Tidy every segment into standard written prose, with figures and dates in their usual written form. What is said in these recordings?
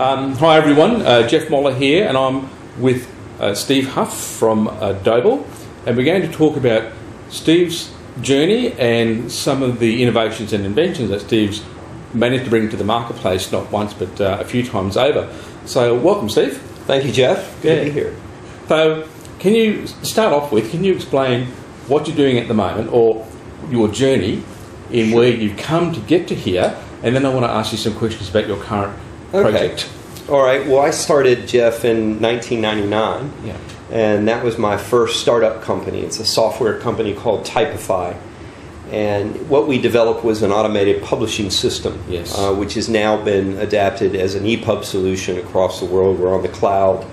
Hi everyone, Geoff Moller here, and I'm with Steve Huff from Doble, and we're going to talk about Steve's journey and some of the innovations and inventions that Steve's managed to bring to the marketplace, not once but a few times over. So welcome, Steve. Thank you, Geoff. Good to be here. So can you start off with, can you explain what you're doing at the moment, or your journey in where you've come to get to here, and then I want to ask you some questions about your current project. All right. Well, I started, Geoff, in 1999, and that was my first startup company. It's a software company called Typify, and what we developed was an automated publishing system, which has now been adapted as an EPUB solution across the world. We're on the cloud.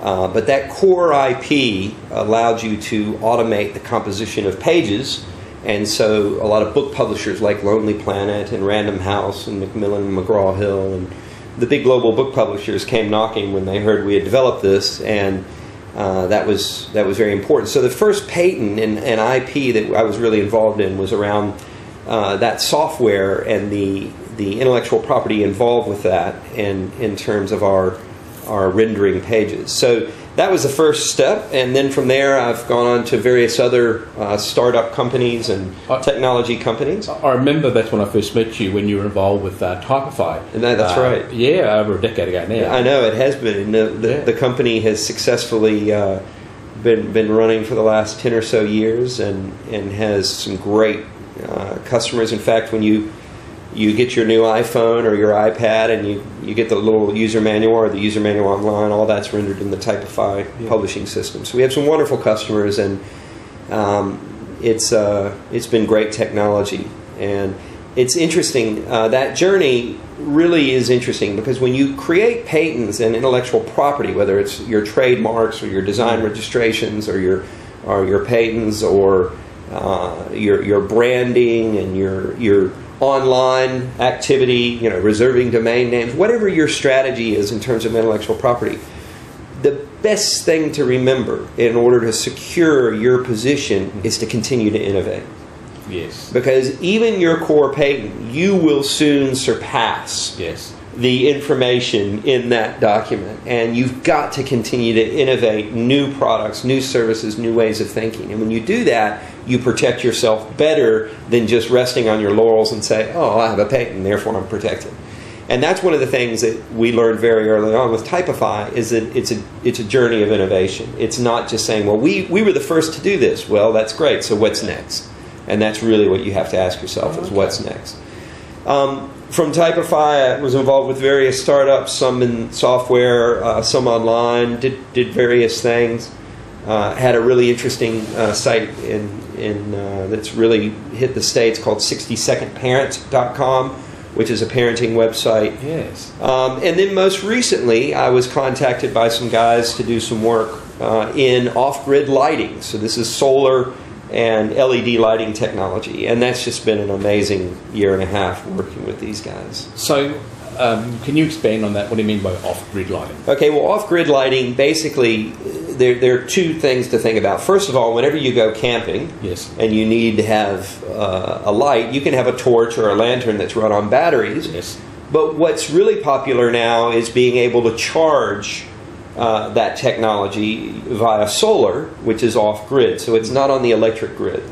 But that core IP allowed you to automate the composition of pages, and so a lot of book publishers like Lonely Planet and Random House and Macmillan and McGraw-Hill and the big global book publishers came knocking when they heard we had developed this, and that was very important. So the first patent and IP that I was really involved in was around that software and the intellectual property involved with that, and in terms of our rendering pages. So that was the first step, and then from there I've gone on to various other startup companies and technology companies. I remember that's when I first met you, when you were involved with Typify. And that's right. Yeah, over a decade ago now. I know, it has been. The company has successfully been running for the last 10 or so years, and has some great customers. In fact, when you get your new iPhone or your iPad and you get the little user manual or the user manual online, all that's rendered in the Typify publishing system. So we have some wonderful customers, and it's been great technology. And it's interesting, that journey really is interesting, because when you create patents and intellectual property, whether it's your trademarks or your design registrations or your patents or your branding and your online activity, reserving domain names, whatever your strategy is in terms of intellectual property, the best thing to remember in order to secure your position is to continue to innovate. Yes. Because even your core patent, you will soon surpass the information in that document, and you've got to continue to innovate new products, new services, new ways of thinking. And when you do that, you protect yourself better than just resting on your laurels and say, oh, I have a patent, therefore I'm protected. And that's one of the things that we learned very early on with Typify, is that it's a journey of innovation. It's not just saying, well, we were the first to do this. Well, that's great, so what's next? And that's really what you have to ask yourself, is what's next? From Typify, I was involved with various startups, some in software, some online, did various things. Had a really interesting site that's really hit the States called 60secondparent.com, which is a parenting website. Yes. And then most recently, I was contacted by some guys to do some work in off-grid lighting. So this is solar and LED lighting technology, and that's just been an amazing year and a half working with these guys. So can you expand on that? What do you mean by off-grid lighting? Okay, well, off-grid lighting, basically, there are two things to think about. First of all, whenever you go camping and you need to have a light, you can have a torch or a lantern that's run on batteries. Yes. But what's really popular now is being able to charge that technology via solar, which is off-grid, so it's not on the electric grid.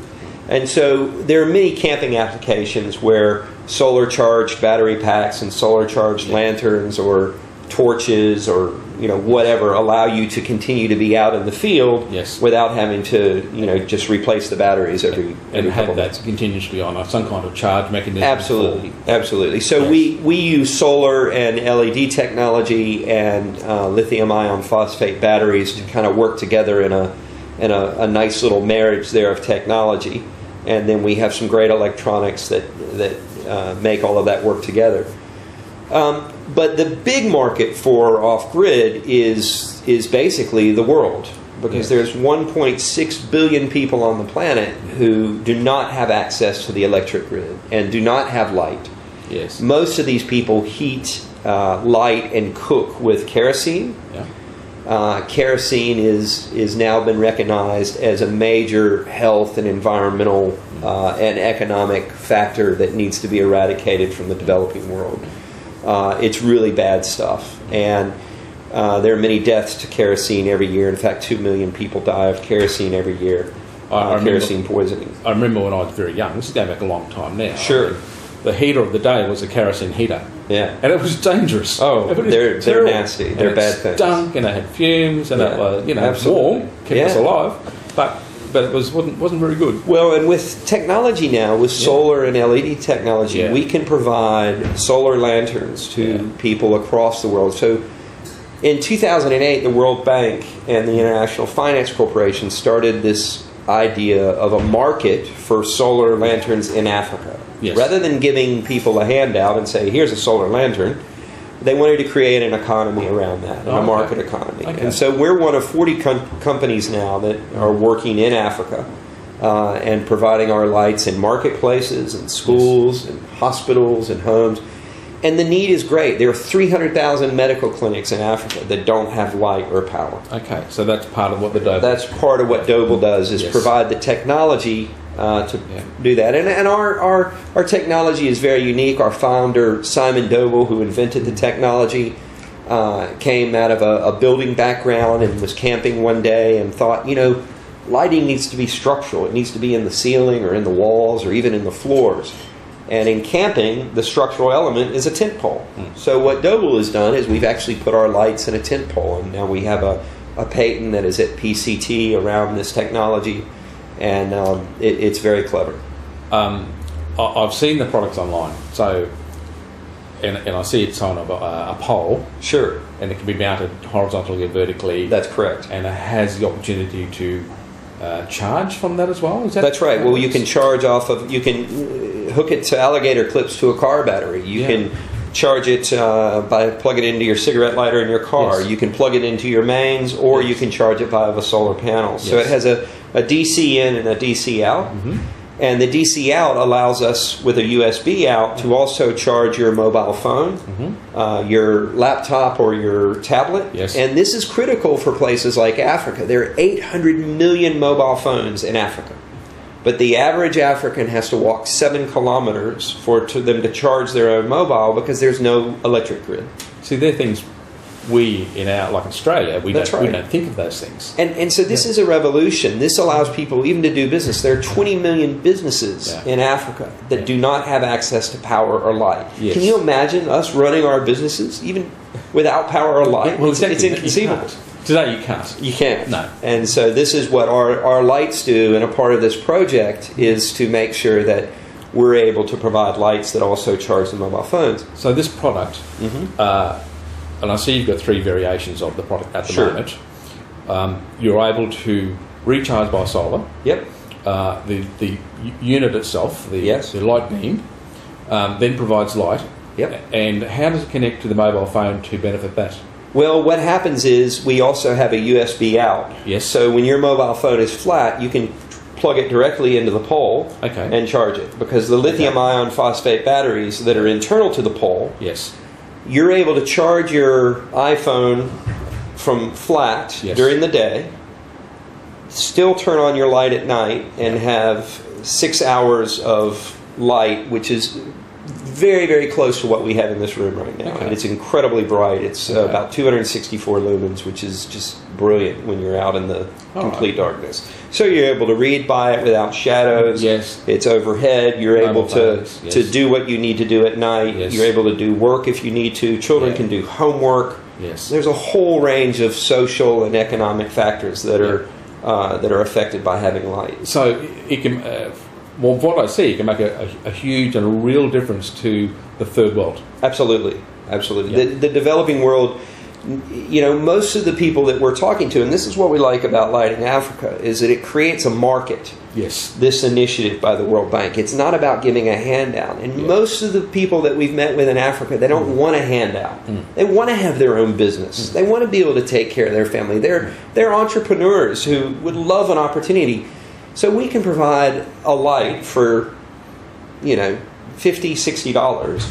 And so there are many camping applications where solar-charged battery packs and solar-charged lanterns or torches or whatever allow you to continue to be out in the field without having to just replace the batteries every have that continuously on some kind of charge mechanism. Absolutely. So we use solar and LED technology and lithium-ion phosphate batteries to kind of work together in a nice little marriage there of technology, and then we have some great electronics that make all of that work together. But the big market for off-grid is basically the world, because there's 1.6 billion people on the planet who do not have access to the electric grid and do not have light. Yes. Most of these people heat, light, and cook with kerosene. Kerosene is now been recognized as a major health and environmental and economic factor that needs to be eradicated from the developing world. it's really bad stuff. And there are many deaths to kerosene every year. In fact, 2 million people die of kerosene every year. Kerosene poisoning. I remember when I was very young. This is going back a long time now. Sure. The heater of the day was a kerosene heater. Yeah. And it was dangerous. Oh, they're nasty. They're bad things. It stunk, and it had fumes, and it was, Absolutely. warm, kept us alive, but it wasn't very good. Well, and with technology now, with solar and LED technology, we can provide solar lanterns to people across the world. So in 2008, the World Bank and the International Finance Corporation started this idea of a market for solar lanterns in Africa. Yes. Rather than giving people a handout and say, here's a solar lantern, they wanted to create an economy around that, a market economy. Okay. And so we're one of 40 companies now that are working in Africa and providing our lights in marketplaces and schools and hospitals and homes. And the need is great. There are 300,000 medical clinics in Africa that don't have light or power. Okay, so that's part of what the Doble... That's part of what Doble does, is provide the technology to do that. And our technology is very unique. Our founder, Simon Doble, who invented the technology, came out of a building background and was camping one day and thought, lighting needs to be structural. It needs to be in the ceiling or in the walls or even in the floors. And in camping, the structural element is a tent pole. So what Doble has done is we've actually put our lights in a tent pole. And now we have a patent that is at PCT around this technology. And it's very clever. I've seen the products online. So, and I see it's on a pole. Sure. And it can be mounted horizontally or vertically. That's correct. And it has the opportunity to charge from that as well? Is that That's right. Well, you can charge off of... You can hook it to alligator clips to a car battery. You can charge it by plug it into your cigarette lighter in your car. Yes. You can plug it into your mains, or you can charge it via a solar panel. Yes. So it has a DC in and a DC out. Mm-hmm. And the DC out allows us, with a USB out, to also charge your mobile phone, your laptop or your tablet. Yes. And this is critical for places like Africa. There are 800 million mobile phones in Africa. But the average African has to walk 7 kilometers for them to charge their own mobile because there's no electric grid. See, they're things in Australia, we don't think of those things. And so this is a revolution. This allows people even to do business. There are 20 million businesses in Africa that do not have access to power or light. Yes. Can you imagine us running our businesses even without power or light? Well, exactly. It's inconceivable. Today you can't. You can't. No. And so this is what our lights do, and a part of this project is to make sure that we're able to provide lights that also charge the mobile phones. So this product, and I see you've got 3 variations of the product at the moment. You're able to recharge by solar. Yep. The unit itself, the light beam, then provides light. Yep. And how does it connect to the mobile phone to benefit that? Well, what happens is we also have a USB out. Yes. So when your mobile phone is flat, you can plug it directly into the pole and charge it. Because the lithium ion phosphate batteries that are internal to the pole, you're able to charge your iPhone from flat during the day, still turn on your light at night, and have 6 hours of light, which is very, very close to what we have in this room right now. And it's incredibly bright. It's about 264 lumens, which is just brilliant when you're out in the complete darkness. So you're able to read by it without shadows. Yes. It's overhead. You're able to do what you need to do at night. Yes. You're able to do work if you need to. Children can do homework. Yes. There's a whole range of social and economic factors that are affected by having light. So it can... Well, what I see, it can make a huge and a real difference to the third world. Absolutely. Absolutely. Yeah. The developing world, most of the people that we're talking to, and this is what we like about Lighting Africa, is that it creates a market. Yes. This initiative by the World Bank. It's not about giving a handout. And most of the people that we've met with in Africa, they don't want a handout. They want to have their own business. They want to be able to take care of their family. They're entrepreneurs who would love an opportunity. So we can provide a light for, $50, $60,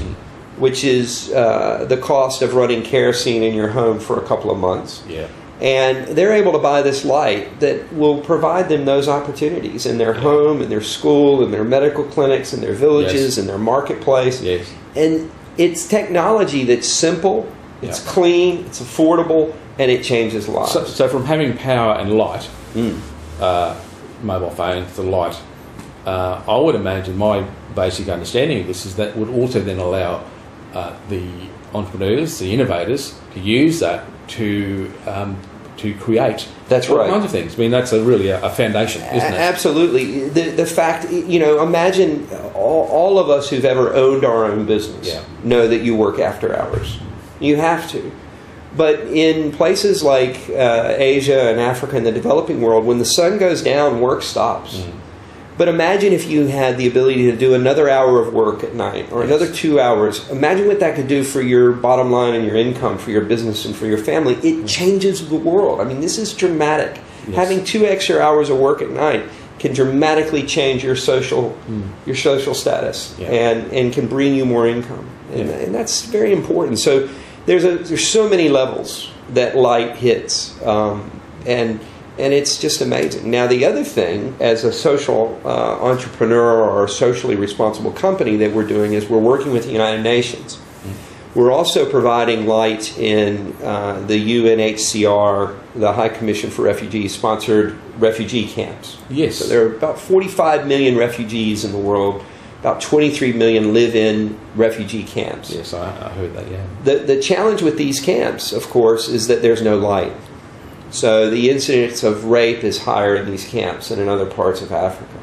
which is the cost of running kerosene in your home for a couple of months. Yeah. And they're able to buy this light that will provide them those opportunities in their home, in their school, in their medical clinics, in their villages, in their marketplace. Yes. And it's technology that's simple, it's clean, it's affordable, and it changes lives. So from having power and light, mobile phones, the light, I would imagine my basic understanding of this is that would also then allow the entrepreneurs, the innovators, to use that to create all kinds of things. I mean, that's really a foundation, isn't it? Absolutely. The fact, imagine all of us who've ever owned our own business know that you work after hours. You have to. But in places like Asia and Africa and the developing world, when the sun goes down, work stops. But imagine if you had the ability to do another hour of work at night or another 2 hours. Imagine what that could do for your bottom line and your income, for your business and for your family. It changes the world. I mean, this is dramatic. Having 2 extra hours of work at night can dramatically change your social status and can bring you more income. And that's very important. So there's so many levels that light hits. And it's just amazing. Now, the other thing, as a social entrepreneur or a socially responsible company that we're doing is we're working with the United Nations. We're also providing light in the UNHCR, the High Commission for Refugees, sponsored refugee camps. Yes. So there are about 45 million refugees in the world. About 23 million live in refugee camps. Yes, I heard that, yeah. The challenge with these camps, of course, is that there's no light. So the incidence of rape is higher in these camps than in other parts of Africa.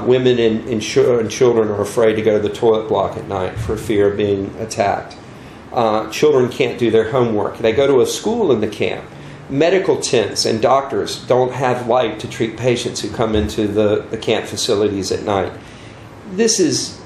Women and children are afraid to go to the toilet block at night for fear of being attacked. Children can't do their homework. They go to a school in the camp. Medical tents and doctors don't have light to treat patients who come into the camp facilities at night. This is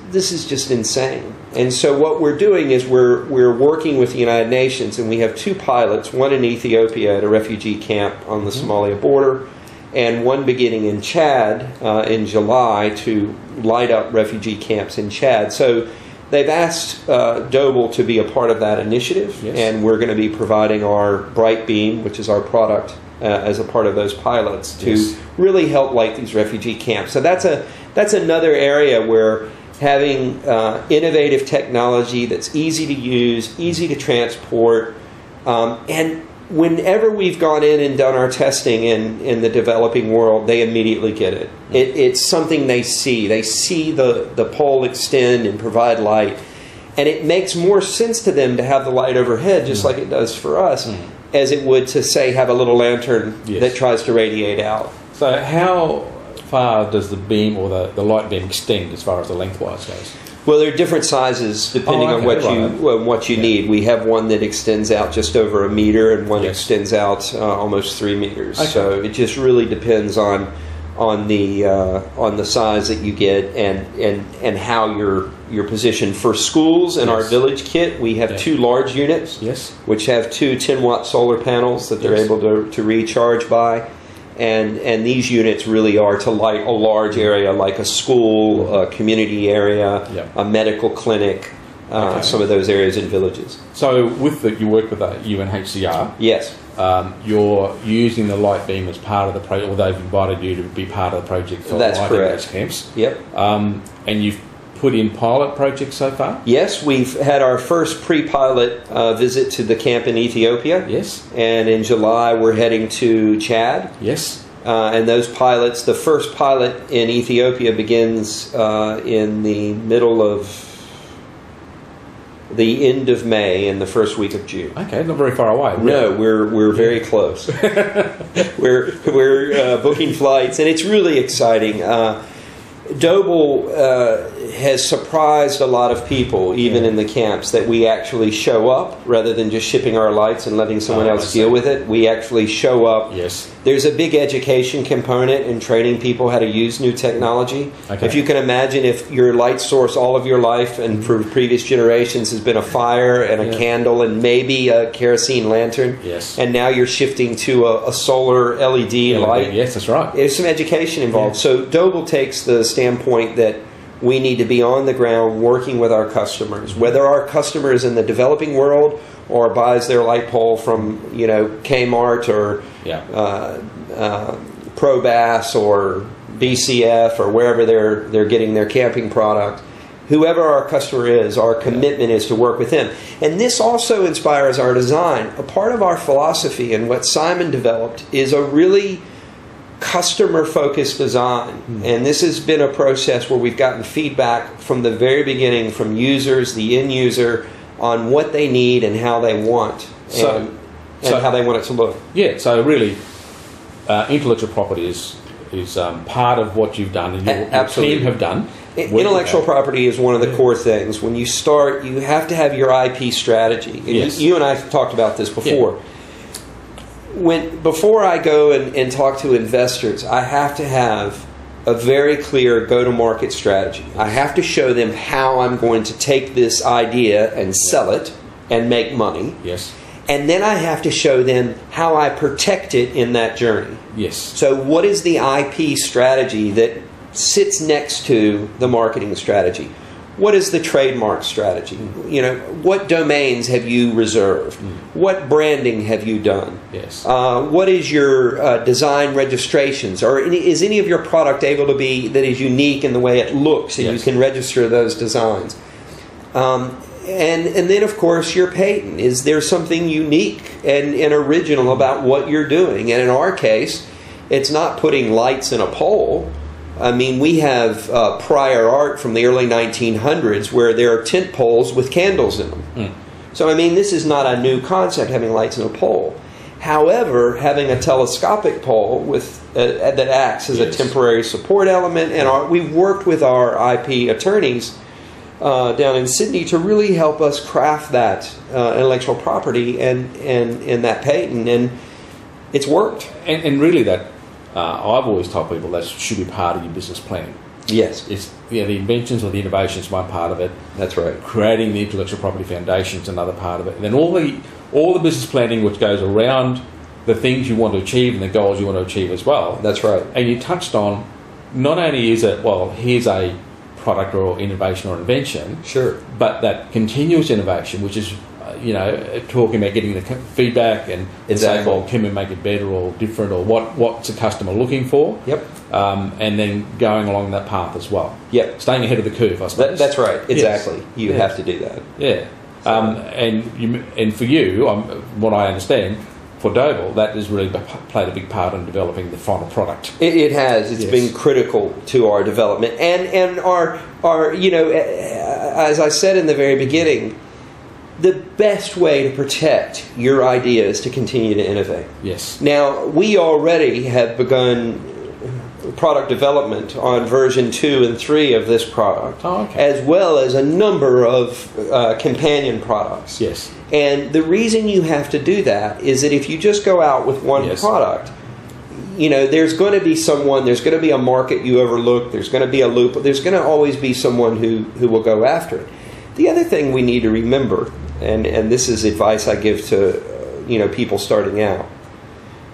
just insane. And so what we're doing is we're working with the United Nations, and we have 2 pilots, one in Ethiopia at a refugee camp on the Somalia border, and one beginning in Chad in July to light up refugee camps in Chad. So they've asked Doble to be a part of that initiative, and we're going to be providing our BrightBeam, which is our product, as a part of those pilots to really help light these refugee camps. So that's another area where having innovative technology that's easy to use, easy to transport, and whenever we've gone in and done our testing in the developing world, they immediately get it. It's something they see. They see the pole extend and provide light, and it makes more sense to them to have the light overhead, just like it does for us, as it would to, say, have a little lantern that tries to radiate out. So how far does the beam or the light beam extend as far as the lengthwise goes? Well, there are different sizes depending on what you need. We have one that extends out just over 1 meter, and one extends out almost 3 meters. Okay. So it just really depends on the size that you get and how you're positioned. For schools in our village kit, we have 2 large units, which have 2 10-watt solar panels that they're able to recharge by. And these units really are to light a large area like a school, a community area, a medical clinic, some of those areas in villages. So you work with the UNHCR? Yes. You're using the light beam as part of the project, or they've invited you to be part of the project for lighting those camps? Yep. And you've put in pilot projects so far? Yes, we've had our first pre-pilot visit to the camp in Ethiopia. Yes. And in July we're heading to Chad. Yes. And those pilots, the first pilot in Ethiopia begins in the middle of the end of May and the first week of June. Okay, not very far away. No, we're very close. we're booking flights, and it's really exciting. Doble has surprised a lot of people, even in the camps, that we actually show up rather than just shipping our lights and letting someone else deal with it. We actually show up. Yes. There's a big education component in training people how to use new technology. Okay. If you can imagine, if your light source all of your life and for previous generations has been a fire and a candle and maybe a kerosene lantern, and now you're shifting to a solar LED light. Yes, that's right. There's some education involved. So Doble takes the standpoint that we need to be on the ground working with our customers, whether our customer is in the developing world or buys their light pole from Kmart or ProBass or BCF or wherever they're getting their camping product. whoever our customer is, our commitment is to work with them. And this also inspires our design. A part of our philosophy and what Simon developed is a really customer-focused design. And this has been a process where we've gotten feedback from the very beginning from users, the end user, on what they need and how they want, and how they want it to look. Yeah, so really, intellectual property is part of what you've done and your team have done. Intellectual property is one of the core things. When you start, you have to have your IP strategy. Yes. You and I have talked about this before. Yeah. Before I go and talk to investors, I have to have a very clear go-to-market strategy. I have to show them how I'm going to take this idea and sell it and make money. Yes. And then I have to show them how I protect it in that journey. Yes. So what is the IP strategy that sits next to the marketing strategy? What is the trademark strategy? You know, what domains have you reserved? What branding have you done? Yes. What is your design registrations? Or is any of your product able to be that is unique in the way it looks, and you can register those designs? And then, of course, your patent. Is there something unique and original about what you're doing? And in our case, it's not putting lights in a pole. I mean, we have prior art from the early 1900s where there are tent poles with candles in them. So, I mean, this is not a new concept, having lights in a pole. However, having a telescopic pole with that acts as a temporary support element, and we've worked with our IP attorneys down in Sydney to really help us craft that intellectual property and that patent, and it's worked. And really that... I've always told people that should be part of your business plan. Yes. It's the inventions or the innovations one part of it. That's right. Creating the intellectual property foundation is another part of it. And then all the business planning which goes around the things you want to achieve and the goals you want to achieve as well. That's right. And you touched on, not only is it, well, here's a product or innovation or invention. Sure. But that continuous innovation, which is talking about getting the feedback and saying, well, can we make it better or different, or what's the customer looking for? Yep. And then going along that path as well. Yep. Staying ahead of the curve, I suppose. That's right. Exactly. Yes. You have to do that. Yeah. So. And for you, what I understand, for Doble, that has really played a big part in developing the final product. It has. It's been critical to our development, and our as I said in the very beginning, the best way to protect your idea is to continue to innovate. Yes. Now, we already have begun product development on version 2 and 3 of this product, as well as a number of companion products. Yes. And the reason you have to do that is that if you just go out with one product, there's going to be someone, there's going to be a market you overlook, there's going to be a loop, there's going to always be someone who will go after it. The other thing we need to remember, and this is advice I give to people starting out,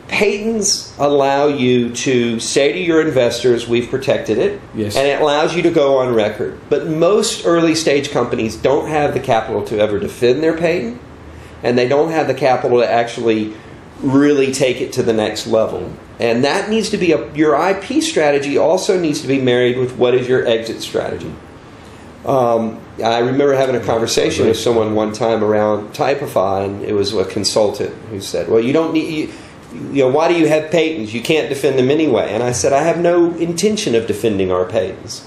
patents allow you to say to your investors, we've protected it, and it allows you to go on record. But most early stage companies don't have the capital to ever defend their patent, and they don't have the capital to actually really take it to the next level. And that needs to be your IP strategy also needs to be married with what is your exit strategy. I remember having a conversation with someone one time around Typify, and it was a consultant who said, well, you don't need, why do you have patents? You can't defend them anyway. And I said, I have no intention of defending our patents.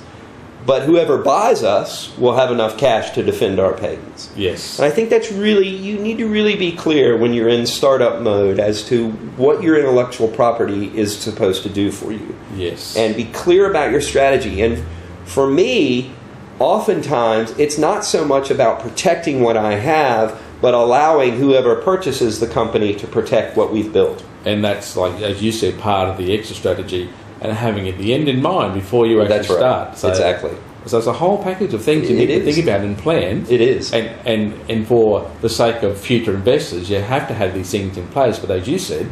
But whoever buys us will have enough cash to defend our patents. Yes. And I think that's really, you need to really be clear when you're in startup mode as to what your intellectual property is supposed to do for you. Yes. And be clear about your strategy. And for me, oftentimes, it's not so much about protecting what I have, but allowing whoever purchases the company to protect what we've built. And that's, like, as you said, part of the exit strategy, and having it the end in mind before you actually start. So, exactly. So it's a whole package of things you need to think about and plan. It is. And for the sake of future investors, you have to have these things in place. But as you said,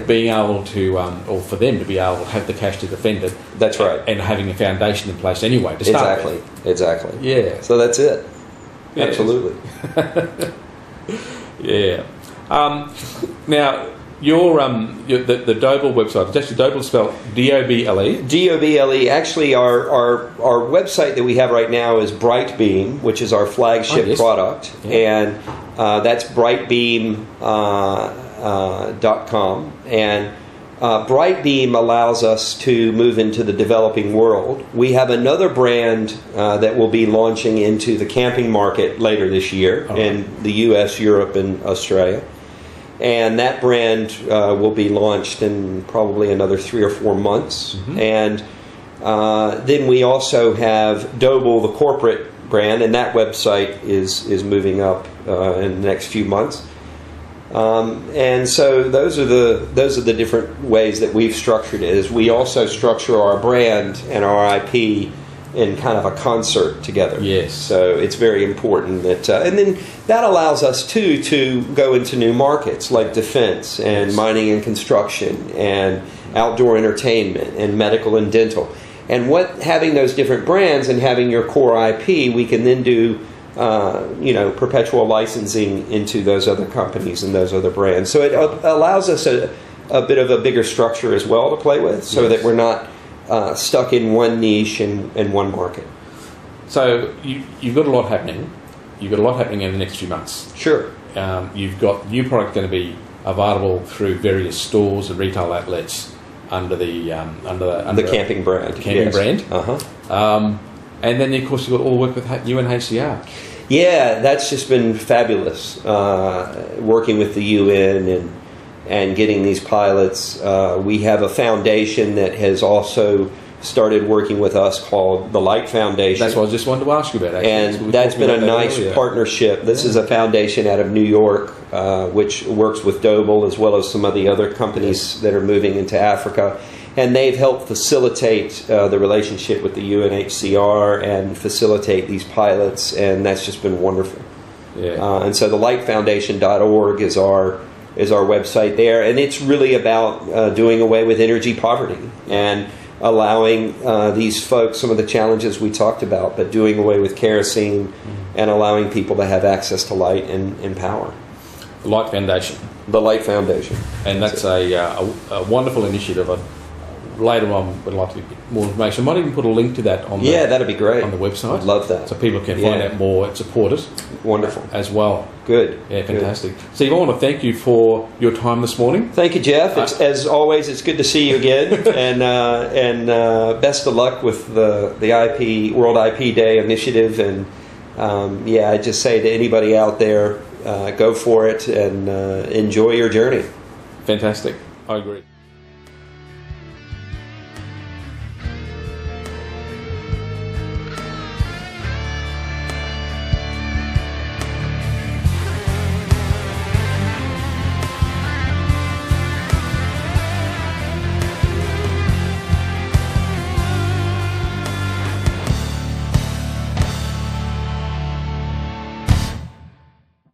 being able to, or for them to be able to have the cash to defend it. That's right. And having a foundation in place anyway to start with. Exactly. Yeah. So that's it. Yes. Absolutely. Yeah. Now, the Doble website, it's actually Doble spelled D-O-B-L-E. D-O-B-L-E. Actually, our website that we have right now is BrightBeam, which is our flagship product. Yeah. And that's brightbeam.com. And BrightBeam allows us to move into the developing world. We have another brand that will be launching into the camping market later this year in the U.S., Europe, and Australia. And that brand will be launched in probably another 3 or 4 months. Mm-hmm. And then we also have Doble, the corporate brand, and that website is moving up in the next few months. And so those are the different ways that we've structured it. Is we also structure our brand and our IP in kind of a concert together. Yes. So it's very important that, and then that allows us too to go into new markets like defense and mining and construction and outdoor entertainment and medical and dental. And having those different brands and having your core IP, we can then do perpetual licensing into those other companies and those other brands. So it allows us a bit of a bigger structure as well to play with, so that we're not stuck in one niche and one market. So you've got a lot happening. You've got a lot happening in the next few months. Sure. You've got new product going to be available through various stores and retail outlets under the camping brand. Camping brand. Uh-huh. And then, of course, you've got all the work with UNHCR. Yeah, that's just been fabulous. Working with the UN and getting these pilots. We have a foundation that has also started working with us called the Light Foundation. That's what I just wanted to ask you about, actually. And that's been a nice partnership. This is a foundation out of New York, which works with Doble as well as some of the other companies that are moving into Africa. And they've helped facilitate the relationship with the UNHCR and facilitate these pilots, and that's just been wonderful. Yeah. And so the lightfoundation.org is our website there, and it's really about doing away with energy poverty and allowing these folks some of the challenges we talked about, but doing away with kerosene and allowing people to have access to light and power. The Light Foundation. The Light Foundation. And that's a wonderful initiative. Later on, would like to get more information. I might even put a link to that on that'd be great. On the website. I'd love that. So people can find out more and support it. Wonderful. As well. Good. Yeah, fantastic. Good. Steve, I want to thank you for your time this morning. Thank you, Geoff. As always, it's good to see you again. and best of luck with the IP World IP Day initiative. And I just say to anybody out there, go for it and enjoy your journey. Fantastic. I agree.